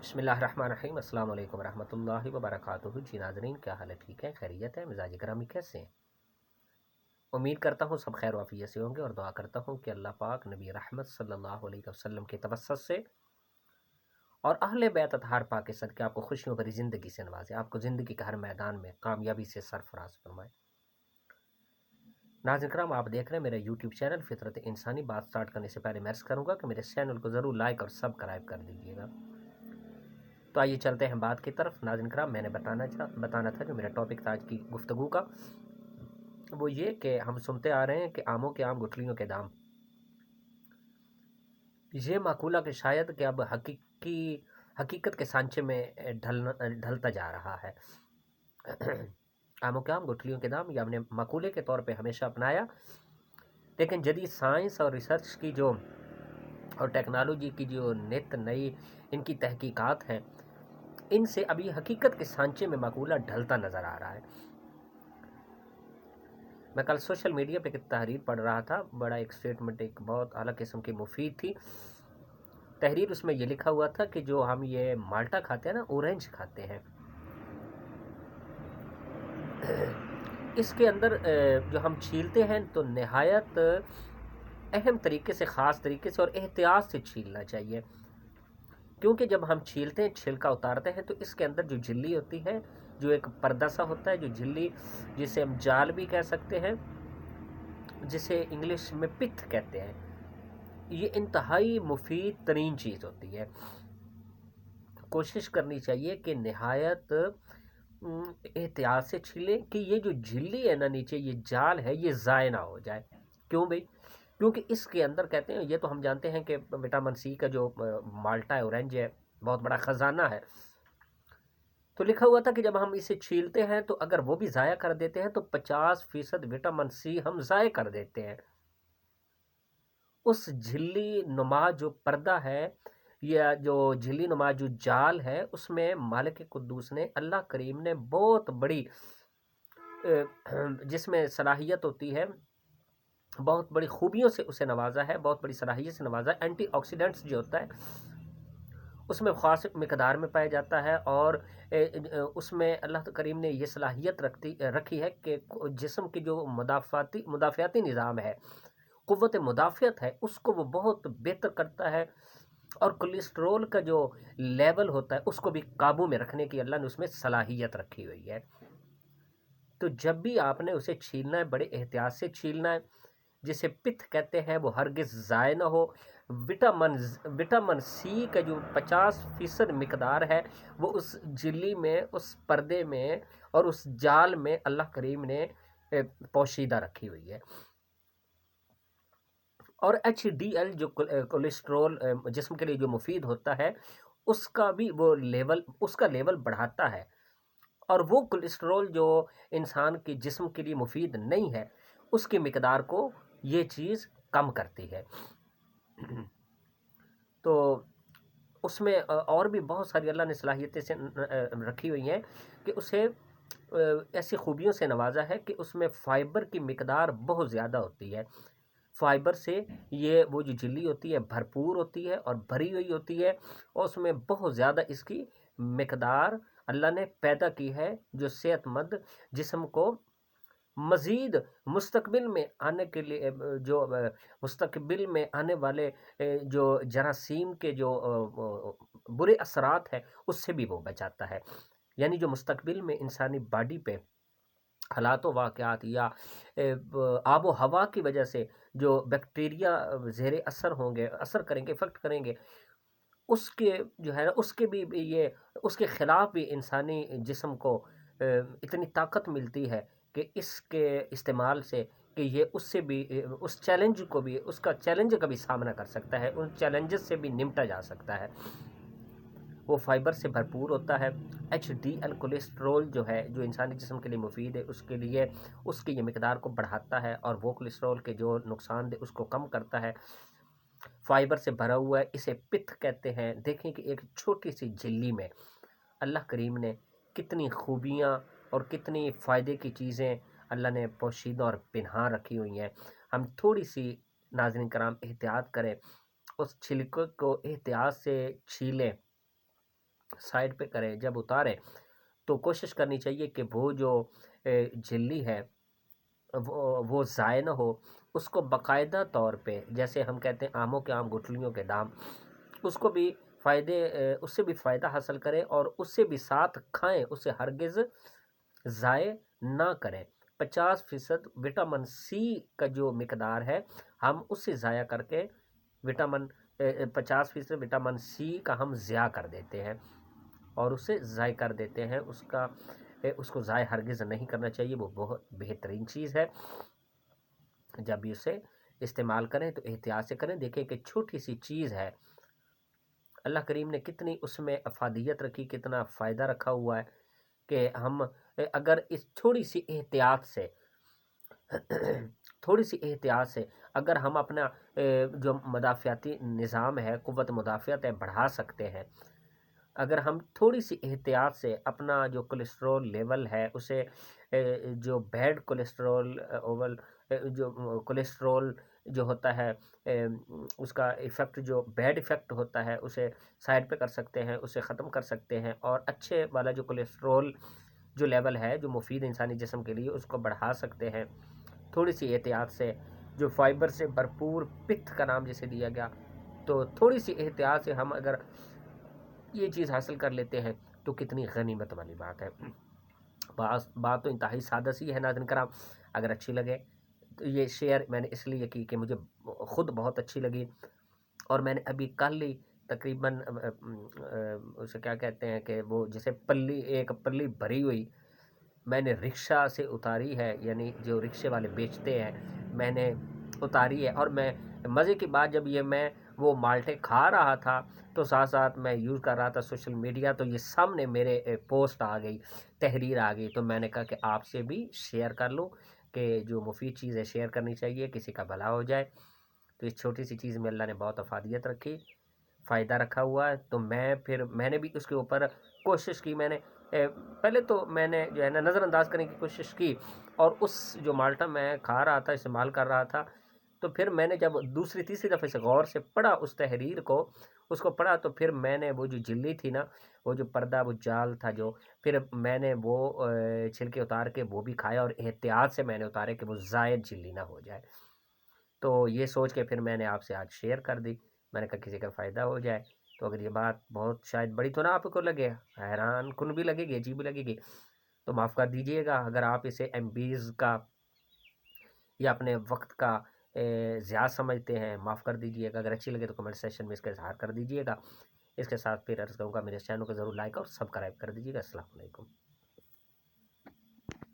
بسم اللہ الرحمن الرحیم۔ السلام علیکم ورحمۃ اللہ وبرکاتہ۔ جی ناظرین، کیا حال ہے؟ ٹھیک ہے؟ خیریت ہے؟ مزاج گرامی کیسے ہیں؟ امید کرتا ہوں سب خیر وافیت سے ہوں گے، اور دعا کرتا ہوں کہ اللہ پاک نبی رحمت صلی اللہ علیہ وسلم کے توسط سے اور اہل بیت اطہار پاک کے صدقے آپ کو خوشیوں بھری زندگی سے نوازے، آپ کو زندگی کے ہر میدان میں کامیابی سے سرفراز فرمائے۔ ناظرین کرام، آپ دیکھ رہے ہیں میرا یوٹیوب چینل فطرت انسانی۔ بات سٹارٹ کرنے سے پہلے میں عرض کروں گا کہ میرے چینل کو ضرور لائک اور سبسکرائب کر دیجیے گا۔ تو آئیے چلتے ہیں بات کی طرف۔ ناظرین کرام، میں نے بتانا تھا جو میرا ٹاپک تھا آج کی گفتگو کا، وہ یہ کہ ہم سنتے آ رہے ہیں کہ آموں کے آم گٹھلیوں کے دام۔ یہ مقولہ کہ شاید کہ اب حقیقت کے سانچے میں ڈھلتا جا رہا ہے۔ آموں کے آم گٹھلیوں کے دام، یہ ہم نے مقولے کے طور پہ ہمیشہ اپنایا، لیکن جدید سائنس اور ریسرچ کی جو اور ٹیکنالوجی کی جو نت نئی ان کی تحقیقات ہیں، ان سے ابھی حقیقت کے سانچے میں مقولہ ڈھلتا نظر آ رہا ہے۔ میں کل سوشل میڈیا پہ ایک تحریر پڑھ رہا تھا، بڑا ایک سٹیٹمنٹ، ایک بہت اعلیٰ قسم کی مفید تھی تحریر۔ اس میں یہ لکھا ہوا تھا کہ جو ہم یہ مالٹا کھاتے ہیں نا، اورنج کھاتے ہیں، اس کے اندر جو ہم چھیلتے ہیں تو نہایت اہم طریقے سے، خاص طریقے سے اور احتیاط سے چھیلنا چاہیے، کیونکہ جب ہم چھیلتے ہیں، چھلکا اتارتے ہیں، تو اس کے اندر جو جھلی ہوتی ہے، جو ایک پردہ سا ہوتا ہے، جو جھلی جسے ہم جال بھی کہہ سکتے ہیں، جسے انگلش میں پتھ کہتے ہیں، یہ انتہائی مفید ترین چیز ہوتی ہے۔ کوشش کرنی چاہیے کہ نہایت احتیاط سے چھیلیں کہ یہ جو جھلی ہے نا نیچے، یہ جال ہے، یہ ضائع نہ ہو جائے۔ کیوں بھئی؟ کیونکہ اس کے اندر کہتے ہیں، یہ تو ہم جانتے ہیں کہ وٹامن سی کا جو مالٹا ہے، اورنج ہے، بہت بڑا خزانہ ہے۔ تو لکھا ہوا تھا کہ جب ہم اسے چھیلتے ہیں تو اگر وہ بھی ضائع کر دیتے ہیں تو 50% وٹامن سی ہم ضائع کر دیتے ہیں۔ اس جھلی نما جو پردہ ہے، یا جو جھلی نما جو جال ہے، اس میں مالک قدوس نے، اللہ کریم نے بہت بڑی جس میں صلاحیت ہوتی ہے، بہت بڑی خوبیوں سے اسے نوازا ہے، بہت بڑی صلاحیت سے نوازا ہے۔ اینٹی آکسیڈنٹس جو ہوتا ہے اس میں خاص مقدار میں پایا جاتا ہے، اور اس میں اللہ کریم نے یہ صلاحیت رکھی ہے کہ جسم کی جو مدافعاتی نظام ہے، قوت مدافعت ہے، اس کو وہ بہت بہتر کرتا ہے، اور کولیسٹرول کا جو لیول ہوتا ہے اس کو بھی قابو میں رکھنے کی اللہ نے اس میں صلاحیت رکھی ہوئی ہے۔ تو جب بھی آپ نے اسے چھیلنا ہے، بڑے احتیاط سے چھیلنا ہے، جسے پتھ کہتے ہیں، وہ ہرگز ضائع نہ ہو۔ وٹامن سی کا جو 50% مقدار ہے، وہ اس جھلی میں، اس پردے میں اور اس جال میں اللہ کریم نے پوشیدہ رکھی ہوئی ہے۔ اور HDL جو کولیسٹرول جسم کے لیے جو مفید ہوتا ہے، اس کا بھی وہ لیول بڑھاتا ہے، اور وہ کولیسٹرول جو انسان کے جسم کے لیے مفید نہیں ہے، اس کی مقدار کو یہ چیز کم کرتی ہے۔ تو اس میں اور بھی بہت ساری اللہ نے صلاحیتیں سے رکھی ہوئی ہیں کہ اسے ایسی خوبیوں سے نوازا ہے کہ اس میں فائبر کی مقدار بہت زیادہ ہوتی ہے۔ فائبر سے یہ وہ جو جھلی ہوتی ہے بھرپور ہوتی ہے اور بھری ہوئی ہوتی ہے، اور اس میں بہت زیادہ اس کی مقدار اللہ نے پیدا کی ہے، جو صحت مند جسم کو مزید مستقبل میں آنے کے لیے، جو مستقبل میں آنے والے جو جراثیم کے جو برے اثرات ہیں، اس سے بھی وہ بچاتا ہے۔ یعنی جو مستقبل میں انسانی باڈی پہ حالات و واقعات یا آب و ہوا کی وجہ سے جو بیکٹیریا زیر اثر ہوں گے، اثر کریں گے، افیکٹ کریں گے، اس کے جو ہے نا، اس کے بھی یہ اس کے خلاف بھی انسانی جسم کو اتنی طاقت ملتی ہے کہ اس کے استعمال سے کہ یہ اس سے بھی اس چیلنج کو بھی، اس کا چیلنج کا بھی سامنا کر سکتا ہے، ان چیلنجز سے بھی نمٹا جا سکتا ہے۔ وہ فائبر سے بھرپور ہوتا ہے۔ HDL کولیسٹرول جو ہے، جو انسانی جسم کے لیے مفید ہے، اس کے لیے اس کی یہ مقدار کو بڑھاتا ہے، اور وہ کولیسٹرول کے جو نقصان دہ اس کو کم کرتا ہے۔ فائبر سے بھرا ہوا ہے، اسے پتھ کہتے ہیں۔ دیکھیں کہ ایک چھوٹی سی جھلی میں اللہ کریم نے کتنی خوبیاں اور کتنی فائدے کی چیزیں اللہ نے پوشیدہ اور پنہاں رکھی ہوئی ہیں۔ ہم تھوڑی سی ناظرین کرام احتیاط کریں، اس چھلکے کو احتیاط سے چھیلیں، سائڈ پہ کریں، جب اتاریں تو کوشش کرنی چاہیے کہ وہ جو جھلی ہے وہ ضائع نہ ہو، اس کو باقاعدہ طور پہ، جیسے ہم کہتے ہیں آموں کے آم گٹھلیوں کے دام، اس کو بھی اس سے بھی فائدہ حاصل کریں اور اس سے بھی ساتھ کھائیں، اسے ہرگز ضائع نہ کریں۔ 50% وٹامن سی کا جو مقدار ہے ہم اس سے ضائع کر کے وٹامن 50% وٹامن سی کا ہم ضیاع کر دیتے ہیں اور اسے ضائع کر دیتے ہیں، اس کو ضائع ہرگز نہیں کرنا چاہیے، وہ بہت بہترین چیز ہے۔ جب بھی اسے استعمال کریں تو احتیاط سے کریں، دیکھیں کہ چھوٹی سی چیز ہے، اللہ کریم نے کتنی اس میں افادیت رکھی، کتنا فائدہ رکھا ہوا ہے کہ ہم اگر اس تھوڑی سی احتیاط سے اگر ہم اپنا جو مدافعتی نظام ہے، قوت مدافعت ہے، بڑھا سکتے ہیں، اگر ہم تھوڑی سی احتیاط سے اپنا جو کولیسٹرول لیول ہے اسے جو بیڈ کولیسٹرول جو کولیسٹرول جو ہوتا ہے اس کا ایفیکٹ، جو بیڈ ایفیکٹ ہوتا ہے، اسے سائڈ پہ کر سکتے ہیں، اسے ختم کر سکتے ہیں، اور اچھے والا جو کولیسٹرول جو لیول ہے جو مفید انسانی جسم کے لیے، اس کو بڑھا سکتے ہیں تھوڑی سی احتیاط سے۔ جو فائبر سے بھرپور پتھ کا نام جسے دیا گیا، تو تھوڑی سی احتیاط سے ہم اگر یہ چیز حاصل کر لیتے ہیں تو کتنی غنیمت والی بات ہے۔ بات تو انتہائی سادہ سی ہے ناظرین کرام، اگر اچھی لگے تو یہ شیئر میں نے اس لیے کی کہ مجھے خود بہت اچھی لگی، اور میں نے ابھی کل ہی تقریباً اسے کیا کہتے ہیں کہ وہ جیسے ایک پلی بھری ہوئی میں نے رکشہ سے اتاری ہے، یعنی جو رکشے والے بیچتے ہیں، میں نے اتاری ہے، اور میں مزے کی بات جب یہ میں وہ مالٹے کھا رہا تھا تو ساتھ ساتھ میں یوز کر رہا تھا سوشل میڈیا، تو یہ سامنے میرے پوسٹ آ گئی، تحریر آ گئی، تو میں نے کہا کہ آپ سے بھی شیئر کر لوں کہ جو مفید چیز ہے شیئر کرنی چاہیے، کسی کا بھلا ہو جائے۔ تو اس چھوٹی سی چیز میں اللہ نے بہت افادیت رکھی، فائدہ رکھا ہوا ہے، تو میں نے بھی اس کے اوپر کوشش کی، میں نے پہلے تو میں نے جو ہے نا نظر انداز کرنے کی کوشش کی، اور اس جو مالٹا میں کھا رہا تھا، استعمال کر رہا تھا، تو پھر میں نے جب دوسری تیسری دفعہ سے غور سے پڑھا اس تحریر کو، اس کو پڑھا، تو پھر میں نے وہ جو جلی تھی نا، وہ جو پردہ، وہ جال تھا جو، پھر میں نے وہ چھلکے اتار کے وہ بھی کھایا، اور احتیاط سے میں نے اتارے کہ وہ زائد جلی نہ ہو جائے۔ تو یہ سوچ کے پھر میں نے آپ سے آج شیئر کر دی، میں نے کہا کسی کا فائدہ ہو جائے۔ تو اگر یہ بات بہت شاید بڑی تو نہ آپ کو لگے، حیران کن بھی لگے گی، عجیب بھی لگے گی، تو معاف کر دیجئے گا اگر آپ اسے MBs کا یا اپنے وقت کا ضیاع سمجھتے ہیں، معاف کر دیجئے گا۔ اگر اچھی لگے تو کمنٹ سیشن میں اس کا اظہار کر دیجئے گا۔ اس کے ساتھ پھر عرض کروں گا میرے چینل کو ضرور لائک اور سبسکرائب کر دیجئے گا۔ السلام علیکم۔